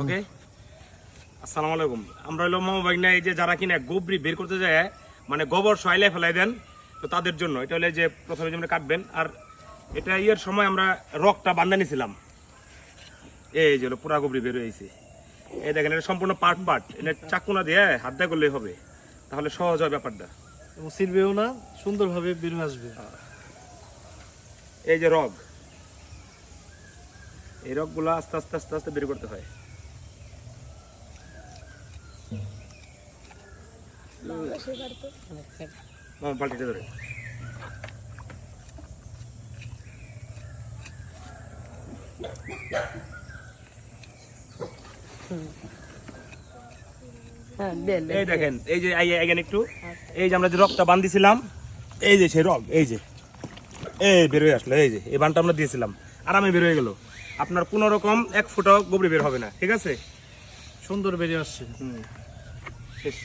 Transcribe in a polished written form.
ওকে। আসসালামু আলাইকুম। আমরা হলো মামা ভাই না, এই যে যারা কিনা গোবরি বের করতে যায় মানে গোবর সয়লে ফেলাই দেন, তো তাদের জন্য এটা হলে যে প্রথমে যেমন কাটবেন, আর এটা ইয়ের সময় আমরা রকটা বান্ধা নিছিলাম, এই যে হলো পুরা গোবরি বের হয়েছে। এই দেখেন এটা সম্পূর্ণ পার্ট পার্ট, এটা চাকুনা দিয়ে হাত দিয়ে করলেই হবে, তাহলে সহজ হয় ব্যাপারটা। এবং ছিড়বেও না, সুন্দরভাবে বের হয়ে আসবে। এই যে রগ, এই রগগুলো আস্তে আস্তে আস্তে আস্তে বের করতে হয়। বালতিটা ধরে এই দেখেন, এই যে এখানে একটু এই যে আমরা যে রগটা বান্ধিছিলাম, এই যে সেই রগ, এই যে এই বের হয়ে আসলো, এই যে এই বানটা আমরা দিয়েছিলাম আরামে বের হয়ে গেল। আপনার কোনো রকম 1 ফুটও গোবরি বের হবে না, ঠিক আছে? সুন্দর বেরিয়ে আসছে। শেষ।